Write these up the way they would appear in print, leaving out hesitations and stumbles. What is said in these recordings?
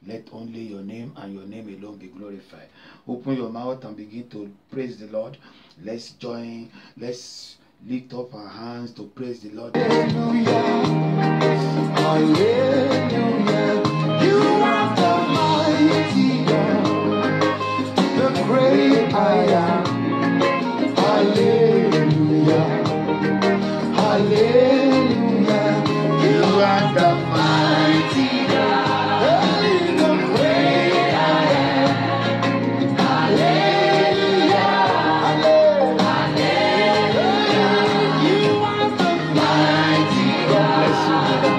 Let only your name and your name alone be glorified. Open your mouth and begin to praise the Lord. Let's join. Let's lift up our hands to praise the Lord. Hallelujah. Hallelujah. You are the mighty God, the great I am. Hallelujah. Hallelujah. You are the mighty God, the great I am. Hallelujah. Hallelujah. You are the mighty God, the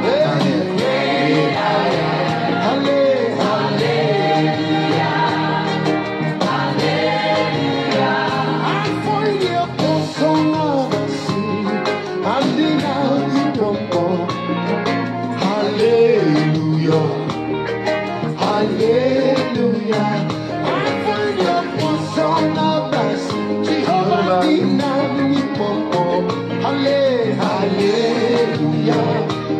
great I am. Hallelujah. Hallelujah. And for the apostle of the sea, and the night of God. Hallelujah. Hallelujah. And for the apostle of the sea, Jehovah the night of God. Hallelujah.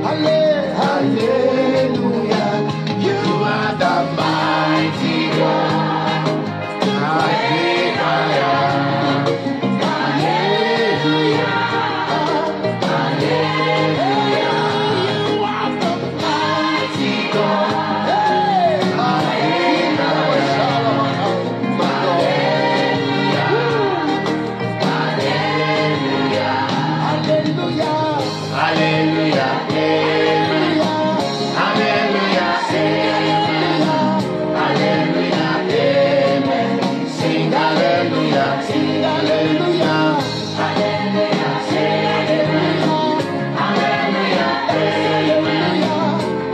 Hallelujah. You are the mighty God, the great I am. Hallelujah. Hallelujah. You are the mighty God. Hey, hallelujah. Hallelujah. Hallelujah. Hallelujah. Hallelujah. Hallelujah. Amen. Sing hallelujah. Sing hallelujah. Hallelujah. Hallelujah.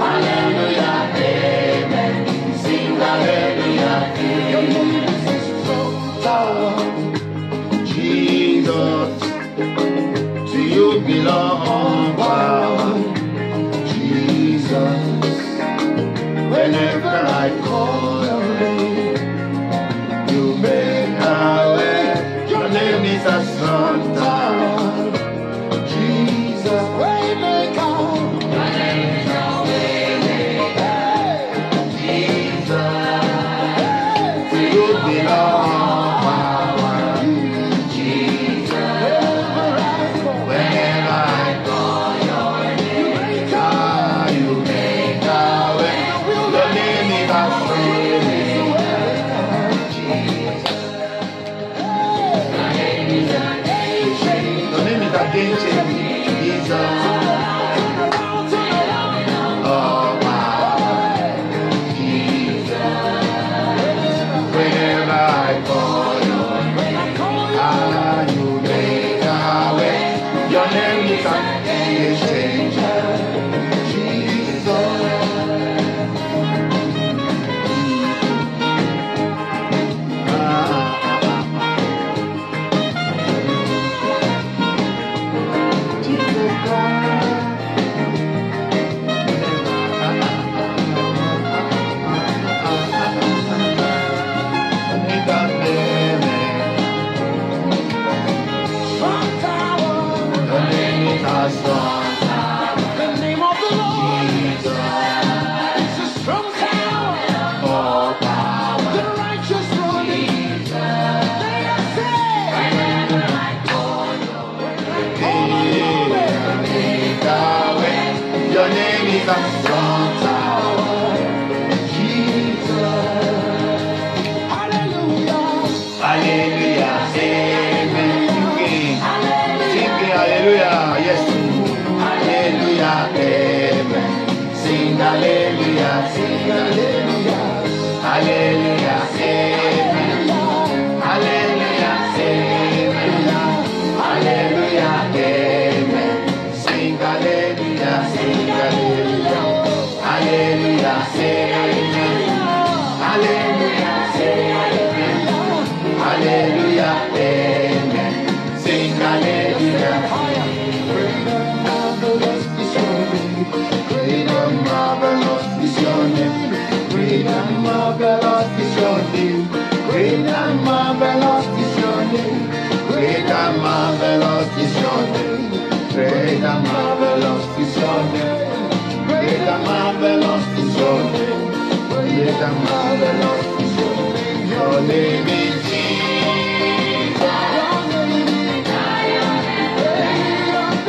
Hallelujah. Amen. Sing hallelujah. Your name is a strong tower. Jesus, to you belong power. Jesus, whenever I call your name, you make a way. Your name is a strong tower. Jesus, waymaker. Your name is a waymaker. Jesus, to you belong power. Jesus, whenever I call your name, you make a way. Your name is a Your name is a game changer. Jesus. Oh, power. Jesus. Whenever I call your name, you make a way. Your name is a game changer. Jesus. Strong tower. Your name is a strong The name of the Lord Jesus. is a strong tower. Oh, power. The righteous run in. They are saved. Your name is a strong tower. Jesus. Hallelujah. Hallelujah. Amen. Sing hallelujah. Yes. Hallelujah. Amen. Sing hallelujah. Sing hallelujah. Hallelujah. Amen. Hallelujah. Amen. Hallelujah. Amen. Sing hallelujah. Sing hallelujah. Hallelujah. Amen. Hallelujah. Amen. Hallelujah. Amen. Sing hallelujah. Great and marvelous is your name. Great and marvelous is your name. Great and marvelous is your name. Great and marvelous is your name. Great and marvelous is your name. Great and marvelous is your name. and marvelous is your name. Your name is Jesus. Your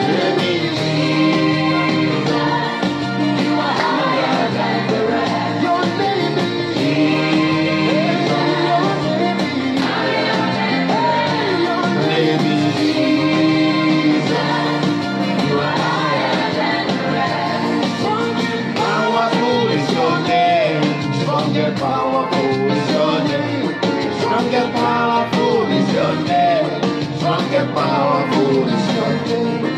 name is Jesus. You are higher than the rest. Your name is Jesus. Your name is Jesus. You are higher than the rest. Strong and powerful is your name. Strong and powerful is your name. Strong and powerful is your name. Strong and powerful is your name.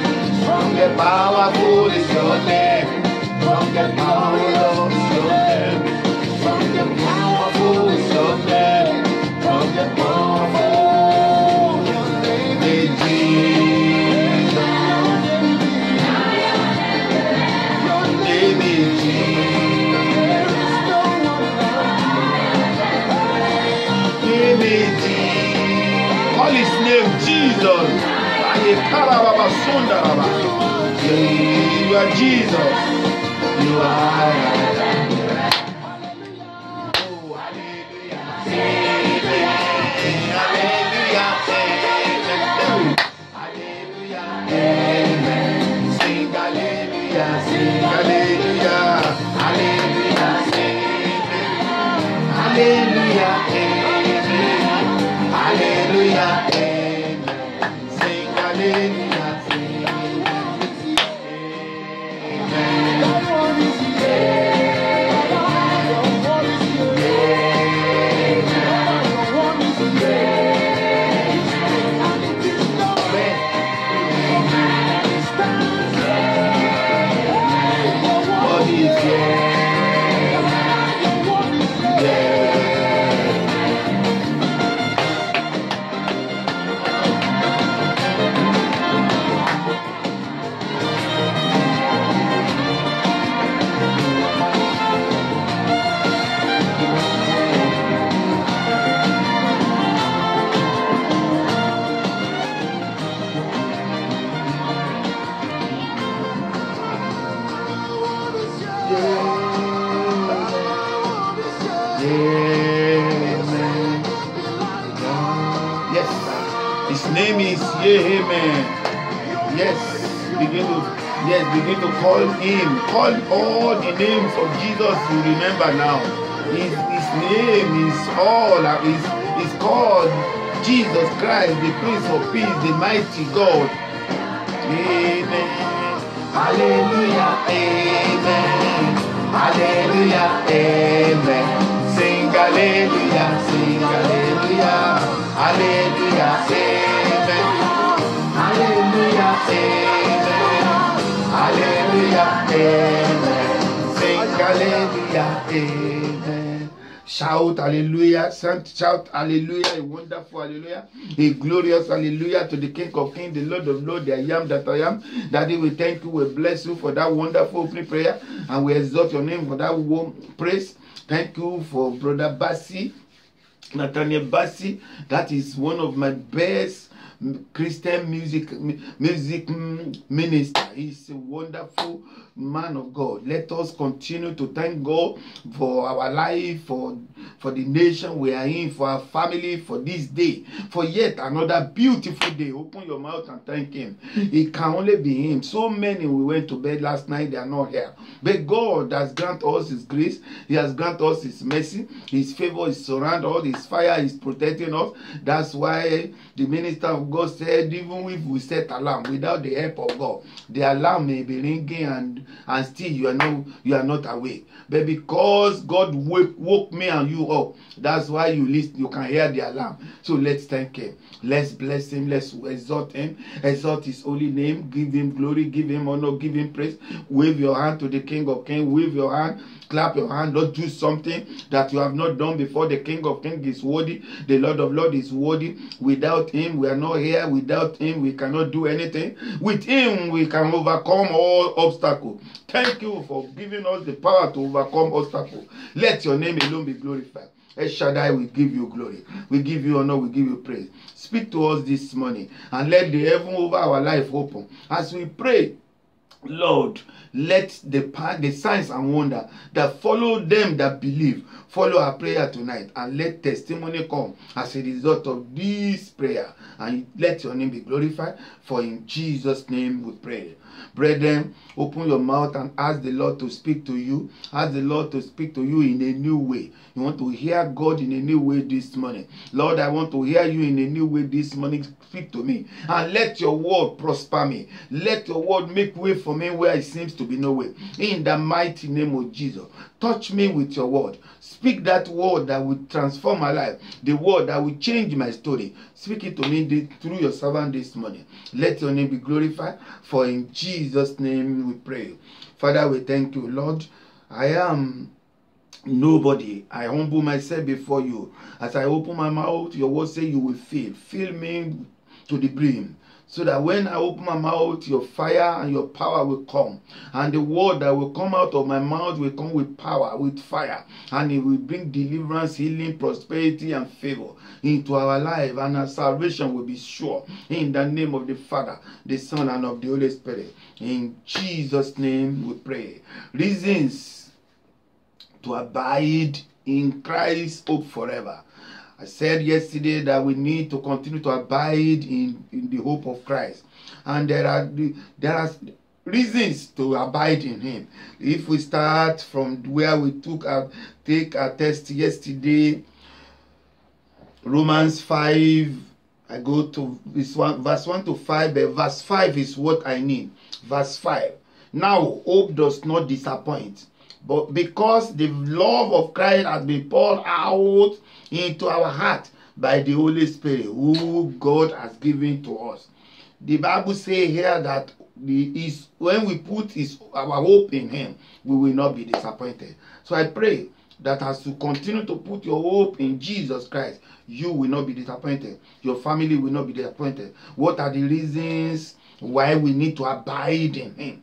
Strong and powerful is your name. Strong and powerful is your name. Strong and powerful is your name. Strong and powerful. Your name is Jesus. Your name is Jesus. Name is Jesus. Call his name Jesus. You are Jesus. You are. Oh, hallelujah. Hallelujah. Hallelujah. Amen. Sing hallelujah. Sing hallelujah. Hallelujah. Hallelujah. Amen. Hallelujah. Amen. Sing hallelujah. Sing name is Amen. Yes, begin to call him. Call all the names of Jesus you remember now. His name is called Jesus Christ, the Prince of Peace, the mighty God. Amen. Hallelujah. Amen. Hallelujah. Amen. Sing hallelujah. Sing hallelujah. Hallelujah. Amen. Hallelujah. Amen. Hallelujah. Amen. Sing hallelujah. Amen. Shout hallelujah. Shout hallelujah. A wonderful hallelujah. A glorious hallelujah to the King of Kings, the Lord of Lords, the I am that I am. Daddy, we thank you. We bless you for that wonderful opening prayer. And we exalt your name for that warm praise. Thank you for Brother Bassi, Nathaniel Bassi. That is one of my best Christian music minister. He's a wonderful man of God. Let us continue to thank God for our life, for the nation we are in, for our family, for this day, for yet another beautiful day. Open your mouth and thank him. It can only be him. So many we went to bed last night, they are not here. But God has granted us his grace. He has granted us his mercy. His favor is surrounding us. His fire is protecting us. That's why the minister of God said, even if we set alarm without the help of God, the alarm may be ringing and still you are not awake. But because God woke me and you up, that's why you can hear the alarm. So let's thank him. Let's bless him. Let's exalt him. Exalt his holy name. Give him glory. Give him honor. Give him praise. Wave your hand to the King of Kings. Wave your hand. Clap your hand. Don't do something that you have not done before. The King of Kings is worthy. The Lord of Lords is worthy. Without him, we are not here. Without him, we cannot do anything. With him, we can overcome all obstacles. Thank you for giving us the power to overcome obstacles. Let your name alone be glorified. El Shaddai, we give you glory. We give you honor. We give you praise. Speak to us this morning and let the heaven over our life open. As we pray, Lord, let the signs and wonder that follow them that believe follow our prayer tonight, and let testimony come as a result of this prayer, and let your name be glorified, for in Jesus' name we pray. Brethren, open your mouth and ask the Lord to speak to you. Ask the Lord to speak to you in a new way. You want to hear God in a new way this morning. Lord, I want to hear you in a new way this morning. Speak to me and let your word prosper me. Let your word make way for me where it seems to be no way. In the mighty name of Jesus, touch me with your word. Speak that word that will transform my life, the word that will change my story. Speak it to me through your servant this morning. Let your name be glorified, for in Jesus' name we pray. Father, we thank you, Lord. I am nobody. I humble myself before you. As I open my mouth, your word say you will fill. Fill me to the brim, so that when I open my mouth, your fire and your power will come. And the word that will come out of my mouth will come with power, with fire. And it will bring deliverance, healing, prosperity, and favor into our life. And our salvation will be sure. In the name of the Father, the Son, and of the Holy Spirit. In Jesus' name we pray. Reasons to abide in Christ's hope forever. I said yesterday that we need to continue to abide in the hope of Christ. And there are reasons to abide in him. If we start from where we take our test yesterday, Romans 5, I go to verse 1 to 5, but verse 5 is what I need. Verse 5. Now, hope does not disappoint, but because the love of Christ has been poured out into our heart by the Holy Spirit, who God has given to us. The Bible says here that when we put our hope in him, we will not be disappointed. So I pray that as you continue to put your hope in Jesus Christ, you will not be disappointed. Your family will not be disappointed. What are the reasons why we need to abide in him?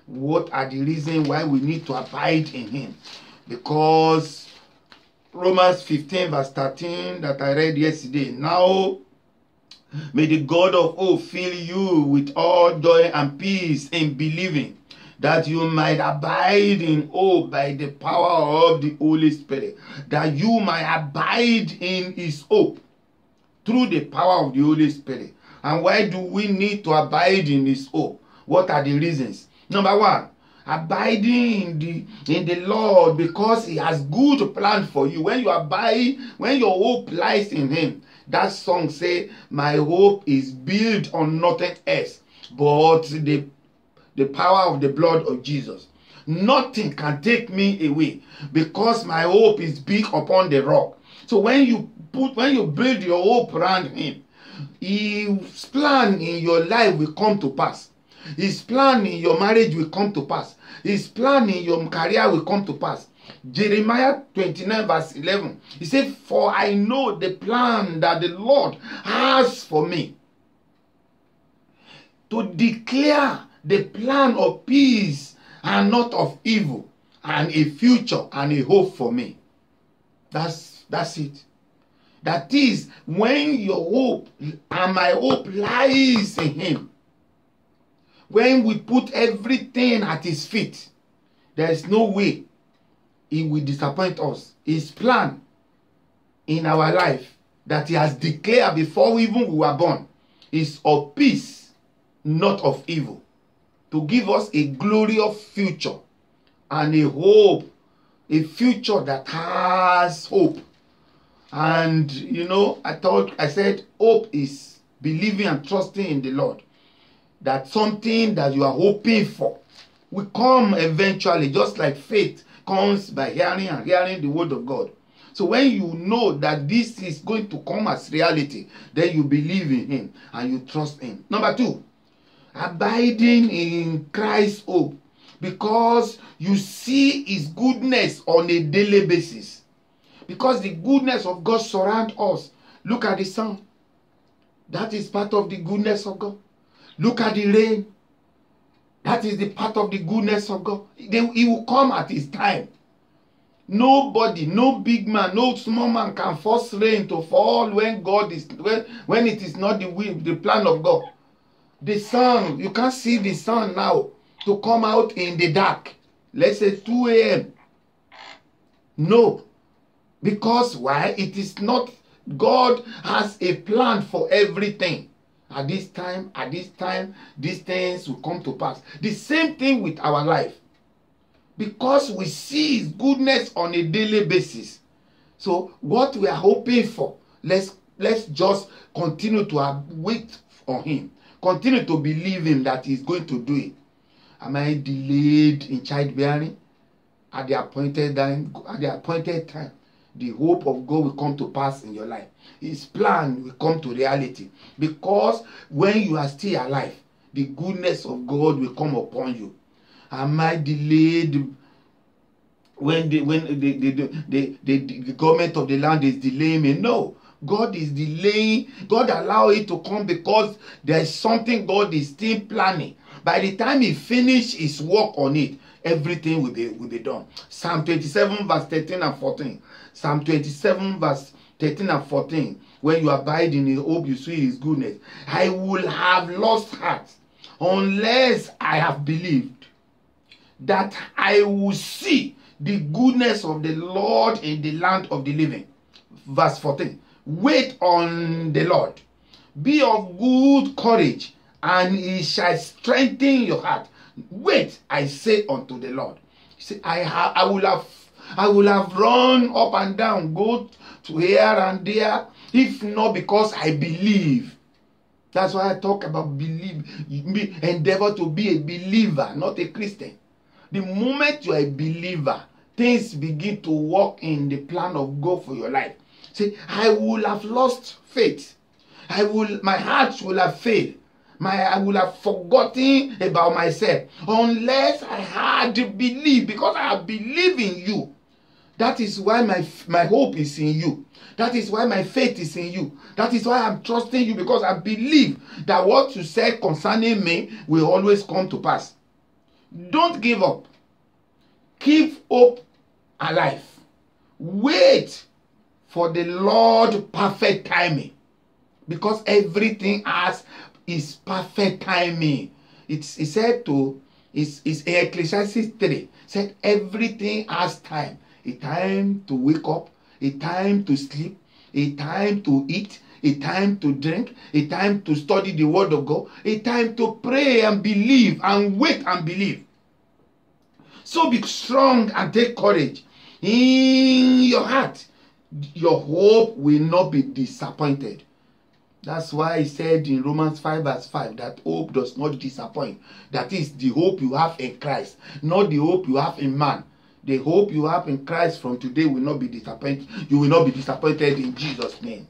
What are the reasons why we need to abide in him? Because Romans 15 verse 13 that I read yesterday. Now may the God of hope fill you with all joy and peace in believing, that you might abide in hope by the power of the Holy Spirit. That you might abide in his hope through the power of the Holy Spirit. And why do we need to abide in his hope? What are the reasons? Number one, abiding in the Lord, because he has good plan for you. When you abide, when your hope lies in him, that song say, my hope is built on nothing else but the power of the blood of Jesus. Nothing can take me away, because my hope is built upon the rock. So when you build your hope around him, his plan in your life will come to pass. His plan in your marriage will come to pass. His plan in your career will come to pass. Jeremiah 29 verse 11. He said, for I know the plan that the Lord has for me, to declare the plan of peace and not of evil, and a future and a hope for me. That's it. That is, when your hope and my hope lies in him, when we put everything at his feet, there is no way he will disappoint us. His plan in our life that he has declared before even we were born is of peace, not of evil, to give us a glorious future and a hope, a future that has hope. And you know, I said hope is believing and trusting in the Lord, that something that you are hoping for will come eventually, just like faith comes by hearing and hearing the word of God. So when you know that this is going to come as reality, then you believe in him and you trust him. Number two, abiding in Christ's hope, because you see his goodness on a daily basis. Because the goodness of God surrounds us. Look at the sun. That is part of the goodness of God. Look at the rain. That is the part of the goodness of God. He will come at his time. Nobody, no big man, no small man can force rain to fall when it is not the plan of God. The sun, you can't see the sun now. to come out in the dark. Let's say 2 a.m. No. Because why? It is not. God has a plan for everything. At this time, these things will come to pass. The same thing with our life. Because we see His goodness on a daily basis. So what we are hoping for, let's just continue to wait on Him. Continue to believe Him that He's going to do it. Am I delayed in childbearing? At the appointed time, the hope of God will come to pass in your life. His plan will come to reality. Because when you are still alive, the goodness of God will come upon you. Am I delayed when the government of the land is delaying me? No. God is delaying. God allow it to come because there is something God is still planning. By the time He finish His work on it, everything will be done. Psalm 27 verse 13 and 14. Psalm 27 verse 13 and 14. When you abide in His hope, you see His goodness. I will have lost heart unless I have believed that I will see the goodness of the Lord in the land of the living. Verse 14. Wait on the Lord. Be of good courage, and He shall strengthen your heart. Wait, I say unto the Lord. He said, I will have run up and down, go to here and there, if not because I believe. That's why I talk about believe. Endeavor to be a believer, not a Christian. The moment you are a believer, things begin to work in the plan of God for your life. Say, I will have lost faith. My heart will have failed. I will have forgotten about myself unless I had believed, because I have believed in you. That is why my hope is in you. That is why my faith is in you. That is why I'm trusting you, because I believe that what you said concerning me will always come to pass. Don't give up. Keep hope alive. Wait for the Lord's perfect timing, because everything has His perfect timing. It's said to Ecclesiastes 3 said everything has time. A time to wake up, a time to sleep, a time to eat, a time to drink, a time to study the word of God, a time to pray and believe and wait and believe. So be strong and take courage in your heart. Your hope will not be disappointed. That's why he said in Romans 5 verse 5 that hope does not disappoint. That is the hope you have in Christ, not the hope you have in man. The hope you have in Christ from today will not be disappointed. You will not be disappointed in Jesus' name.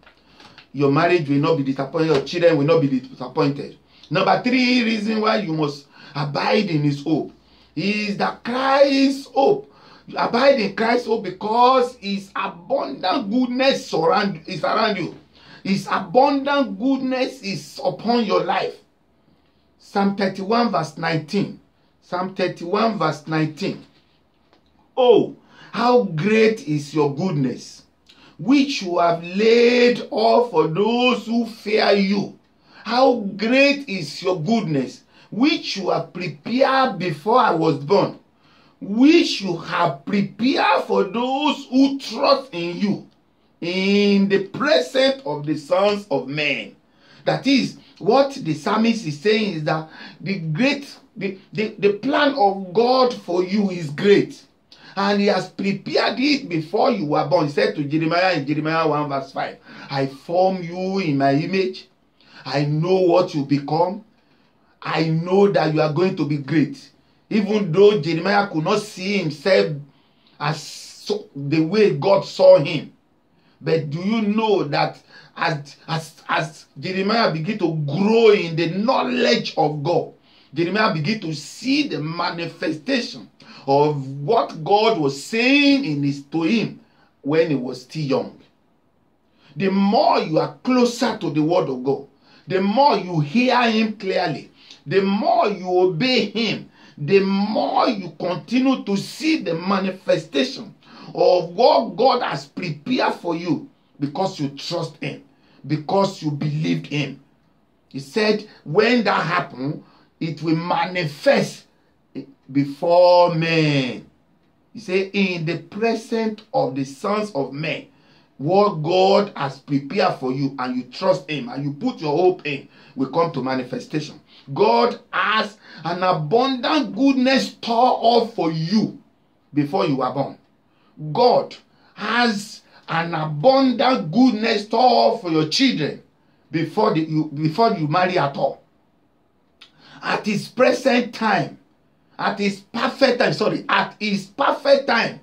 Your marriage will not be disappointed. Your children will not be disappointed. Number 3 reason why you must abide in His hope is that Christ's hope. You abide in Christ's hope because His abundant goodness is around you. His abundant goodness is upon your life. Psalm 31 verse 19. Psalm 31 verse 19. Oh, how great is your goodness, which you have laid up for those who fear you. How great is your goodness, which you have prepared before I was born, which you have prepared for those who trust in you, in the presence of the sons of men. That is what the psalmist is saying, is that the plan of God for you is great. And He has prepared it before you were born. He said to Jeremiah in Jeremiah 1 verse 5, I form you in my image. I know what you become. I know that you are going to be great. Even though Jeremiah could not see himself as the way God saw him. But do you know that as Jeremiah began to grow in the knowledge of God, Jeremiah began to see the manifestation of what God was saying to him when he was still young. The more you are closer to the word of God, the more you hear Him clearly, the more you obey Him, the more you continue to see the manifestation of what God has prepared for you, because you trust Him, because you believed Him. He said when that happens, it will manifest before men. He said, in the presence of the sons of men, what God has prepared for you, and you trust him and you put your hope in, will come to manifestation. God has an abundant goodness stored up for you before you were born. God has an abundant goodness stored up for your children before you marry at all. At his present time, at his perfect time,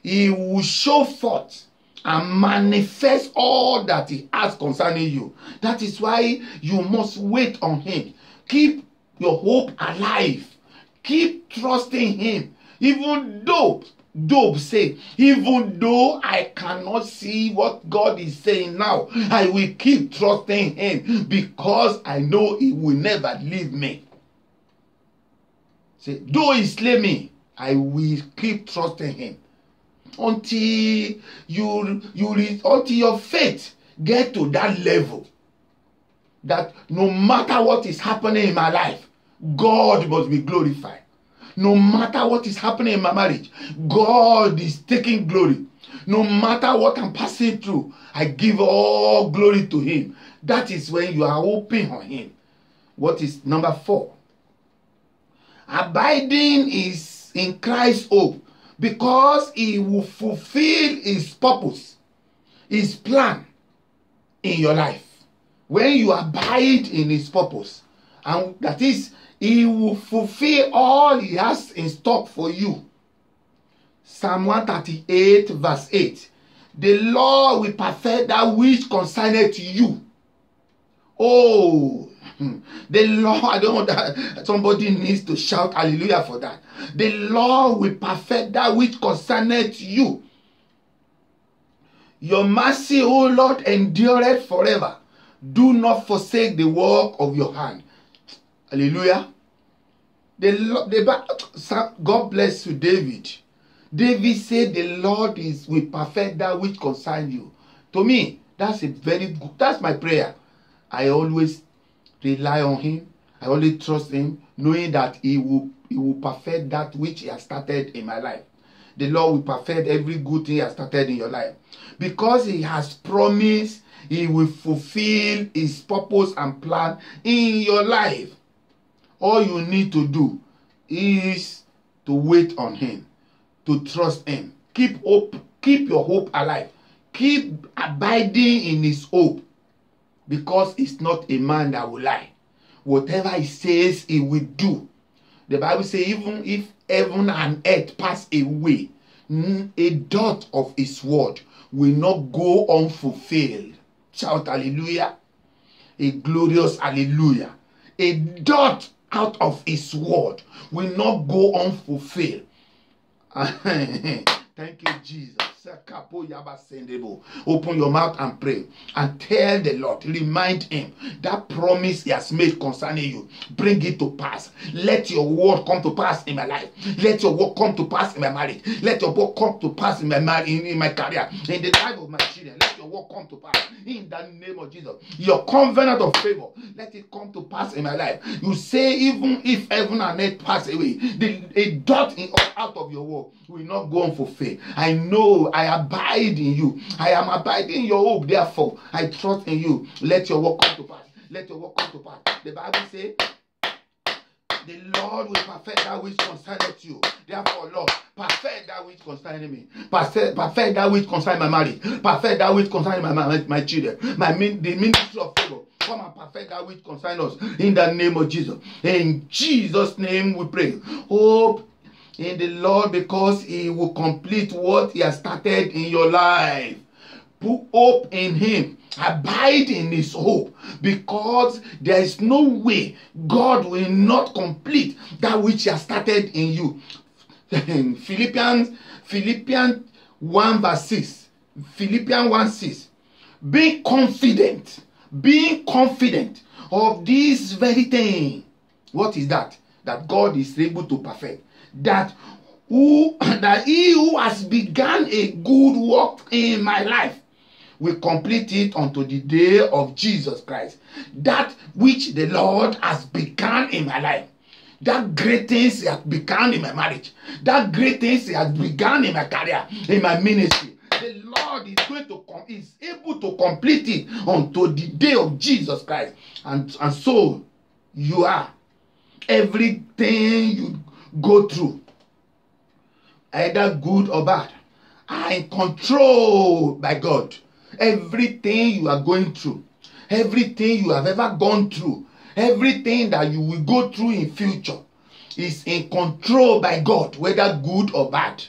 he will show forth and manifest all that he has concerning you. That is why you must wait on him. Keep your hope alive. Keep trusting him. Even though Job said, even though I cannot see what God is saying now, I will keep trusting him because I know he will never leave me. Say, though he slay me, I will keep trusting him until your faith get to that level that no matter what is happening in my life, God must be glorified. No matter what is happening in my marriage, God is taking glory. No matter what I'm passing through, I give all glory to him. That is when you are hoping on him. What is number 4? Abiding is in Christ's hope, because he will fulfill his purpose, his plan in your life. When you abide in his purpose, and that is, he will fulfill all he has in stock for you. Psalm 138 verse 8. The Lord will perfect that which concerneth you. Oh, the Lord, I don't know that somebody needs to shout hallelujah for that. The Lord will perfect that which concerneth you. Your mercy, O Lord, endureth forever. Do not forsake the work of your hand. Hallelujah. God bless you, David. David said the Lord will perfect that which concerns you. To me, that's that's my prayer. I always rely on him. I always trust him, knowing that he will perfect that which he has started in my life. The Lord will perfect every good thing he has started in your life. Because he has promised, he will fulfill his purpose and plan in your life. All you need to do is to wait on him, to trust him. Keep your hope alive. Keep abiding in his hope, because he's not a man that will lie. Whatever he says, he will do. The Bible says, even if heaven and earth pass away, a dot of his word will not go unfulfilled. Shout hallelujah. A glorious hallelujah. A dot out of his word will not go unfulfilled. Thank you, Jesus. Open your mouth and pray and tell the Lord, remind him that promise he has made concerning you. Bring it to pass. Let your word come to pass in my life. Let your word come to pass in my marriage. Let your word come to pass in my in my career, in the life of my children. Let your word come to pass in the name of Jesus. Your covenant of favor, let it come to pass in my life. You say, even if heaven and earth pass away, a dot out of your word will not go unfulfilled. I know I abide in you. I am abiding in your hope. Therefore, I trust in you. Let your word come to pass. Let your word come to pass. The Bible says, the Lord will perfect that which concerneth you. Therefore, Lord, perfect that which concerns me. Perfect that which concerns my marriage. Perfect that which concerns my children. The ministry of favor. Come and perfect that which concerns us. In the name of Jesus. In Jesus' name we pray. Hope in the Lord, because he will complete what he has started in your life. Put hope in him. Abide in his hope, because there is no way God will not complete that which he has started in you. Philippians 1 verse 6. Philippians 1 6. Being confident of this very thing. What is that? That God is able to perfect. That he who has begun a good work in my life will complete it unto the day of Jesus Christ. That which the Lord has begun in my life, That great things has begun in my marriage. That great things has begun in my career, in my ministry. The Lord is going to is able to complete it until the day of Jesus Christ. And so you are. Everything you go through, either good or bad, are in control by God. Everything you are going through, everything you have ever gone through, everything that you will go through in future is in control by God, whether good or bad.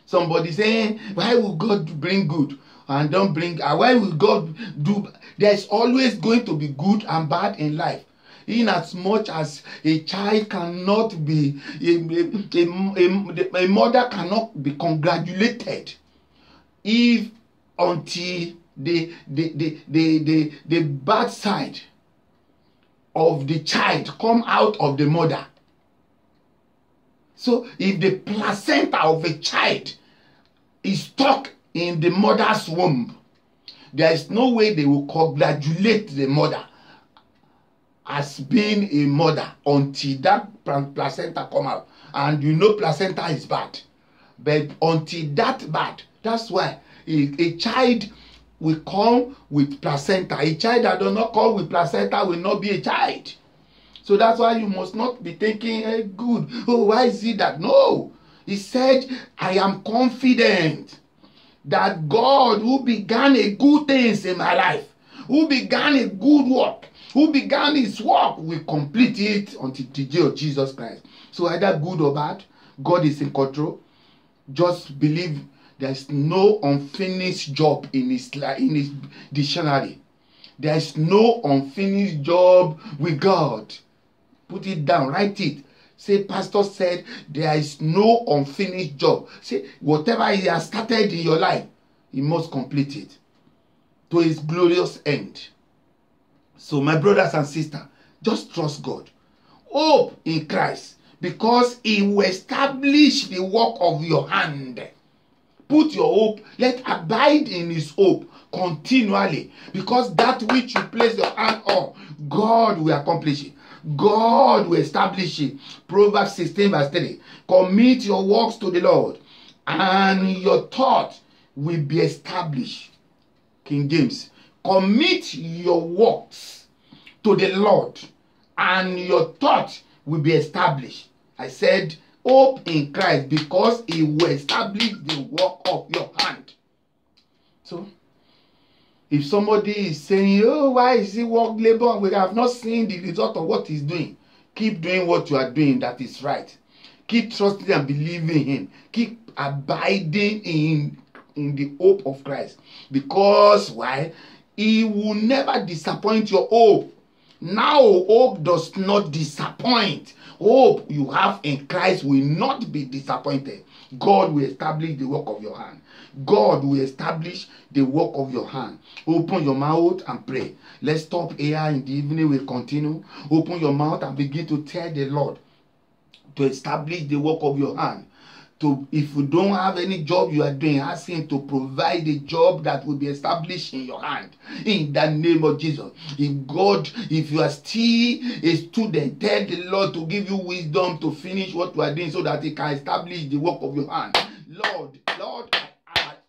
Somebody saying, why will God bring good and don't bring, why will God do? There's always going to be good and bad in life. In as much as a child cannot be, a mother cannot be congratulated if until the bad side of the child come out of the mother. So if the placenta of a child is stuck in the mother's womb, there is no way they will congratulate the mother as being a mother until that placenta come out. And you know placenta is bad. But until that bad, that's why a child will come with placenta. A child that does not come with placenta will not be a child. So that's why you must not be thinking, hey, good. Oh, why is it that? No. He said, I am confident that God who began a good things in my life, who began a good work, who began his work, will complete it until the day of Jesus Christ. So either good or bad, God is in control. Just believe there is no unfinished job in his dictionary. There is no unfinished job with God. Put it down, write it. Say, pastor said there is no unfinished job. Say, whatever he has started in your life, he must complete it to his glorious end. So my brothers and sisters, just trust God. Hope in Christ, because he will establish the work of your hand. Put your hope, let abide in his hope continually, because that which you place your hand on, God will accomplish it. God will establish it. Proverbs 16 verse 3. Commit your works to the Lord, and your thought will be established. King James. Commit your works to the Lord, and your thought will be established. I said, hope in Christ, because he will establish the work of your hand. So, if somebody is saying, oh, why is he work labor? We have not seen the result of what he's doing. Keep doing what you are doing, that is right. Keep trusting and believing him. Keep abiding in the hope of Christ. Because, why? He will never disappoint your hope. Now, hope does not disappoint. Hope you have in Christ will not be disappointed. God will establish the work of your hand. God will establish the work of your hand. Open your mouth and pray. Let's stop here in the evening. We'll continue. Open your mouth and begin to tell the Lord to establish the work of your hand. If you don't have any job you are doing, ask him to provide a job that will be established in your hand. In the name of Jesus. If you are still a student, tell the Lord to give you wisdom to finish what you are doing so that he can establish the work of your hand. Lord,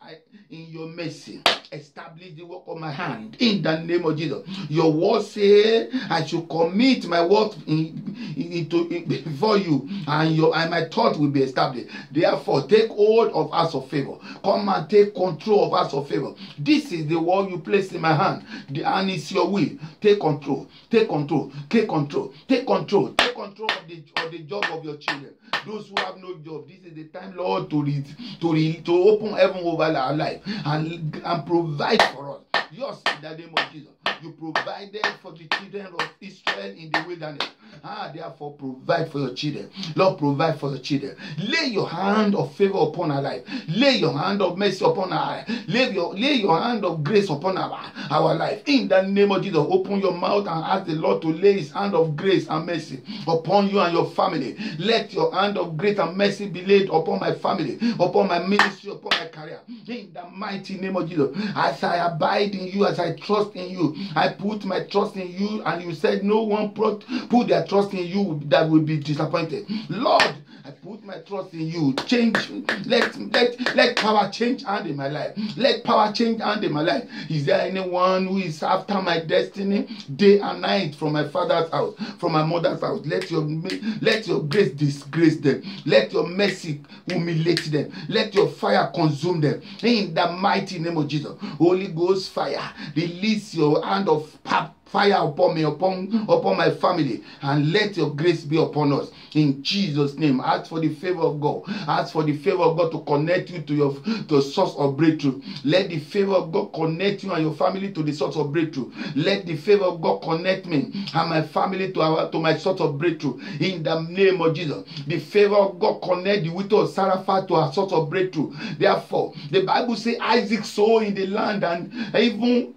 I in your mercy, establish the work of my hand in the name of Jesus. Your word says I should commit my work before you, and my thought will be established. Therefore, take hold of us of favor. Come and take control of us of favor. This is the word you place in my hand, and it's your will. Take control. Take control. Take control. Take control. Take control of the job of your children. Those who have no job, this is the time, Lord, to open heaven over our life and provide for us. Yours in the name of Jesus. You provided for the children of Israel in the wilderness. Therefore, provide for your children. Lord, provide for your children. Lay your hand of favor upon our life. Lay your hand of mercy upon our life. Lay your hand of grace upon our life. In the name of Jesus, open your mouth and ask the Lord to lay his hand of grace and mercy upon you and your family. Let your hand of grace and mercy be laid upon my family, upon my ministry, upon my career. In the mighty name of Jesus, as I abide in in you as I trust in you. I put my trust in you, and you said no one put their trust in you that will be disappointed. Lord, I put my trust in you. Change, let power change hand in my life. Let power change hand in my life. Is there anyone who is after my destiny day and night from my father's house, from my mother's house? Let your grace disgrace them. Let your mercy humiliate them. Let your fire consume them. In the mighty name of Jesus. Holy Ghost fire, release your hand of fire upon me, upon my family, and let your grace be upon us. In Jesus' name. Ask for the favor of God. Ask for the favor of God to connect you to the source of breakthrough. Let the favor of God connect you and your family to the source of breakthrough. Let the favor of God connect me and my family to my source of breakthrough. In the name of Jesus. The favor of God connect the widow of Zarephath to her source of breakthrough. Therefore, the Bible says Isaac sowed in the land, and even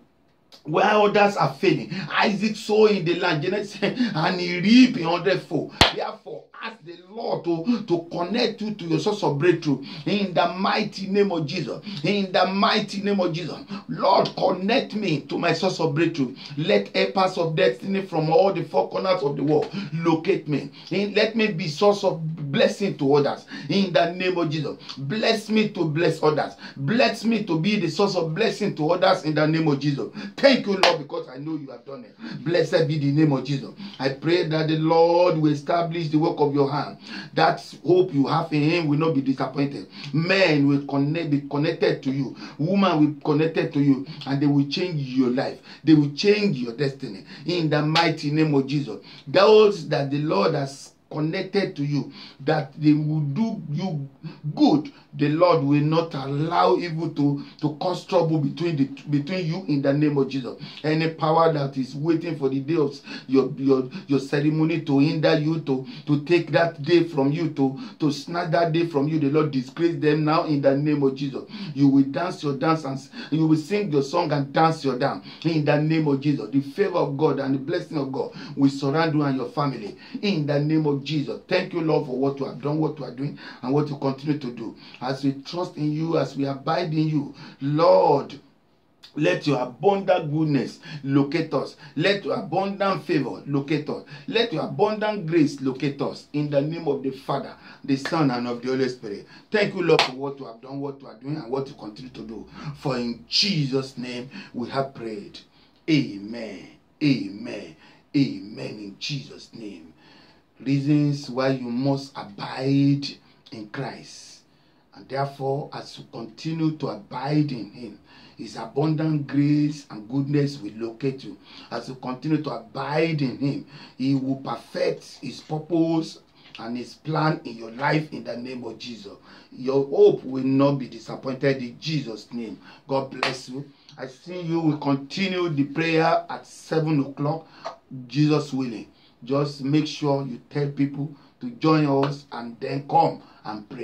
while others are failing, Isaac sowed in the land, Genesis, and he reaped 100-fold. Therefore, ask the Lord to connect you to your source of breakthrough. In the mighty name of Jesus. In the mighty name of Jesus. Lord, connect me to my source of breakthrough. Let helpers of destiny from all the four corners of the world locate me. Let me be source of blessing to others. In the name of Jesus. Bless me to bless others. Bless me to be the source of blessing to others in the name of Jesus. Thank you, Lord, because I know you have done it. Blessed be the name of Jesus. I pray that the Lord will establish the work of your hand. That hope you have in him will not be disappointed. Men will be connected to you. Women will be connected to you, and they will change your life. They will change your destiny. In the mighty name of Jesus. Those that the Lord has connected to you, that they will do you good. The Lord will not allow evil to cause trouble between you in the name of Jesus. Any power that is waiting for the day of your ceremony to hinder you, to take that day from you, to snatch that day from you, the Lord disgrace them now in the name of Jesus. You will dance your dance, and you will sing your song and dance your dance in the name of Jesus. The favor of God and the blessing of God will surround you and your family in the name of Jesus. Thank you, Lord, for what you have done, what you are doing, and what you continue to do. As we trust in you, as we abide in you, Lord, let your abundant goodness locate us. Let your abundant favor locate us. Let your abundant grace locate us. In the name of the Father, the Son, and of the Holy Spirit. Thank you, Lord, for what you have done, what you are doing, and what you continue to do. For in Jesus' name we have prayed. Amen. Amen. Amen. In Jesus' name. Reasons why you must abide in Christ. And therefore, as you continue to abide in him, his abundant grace and goodness will locate you. As you continue to abide in him, he will perfect his purpose and his plan in your life in the name of Jesus. Your hope will not be disappointed in Jesus' name. God bless you. I see you will continue the prayer at 7 o'clock, Jesus willing. Just make sure you tell people to join us and then come and pray.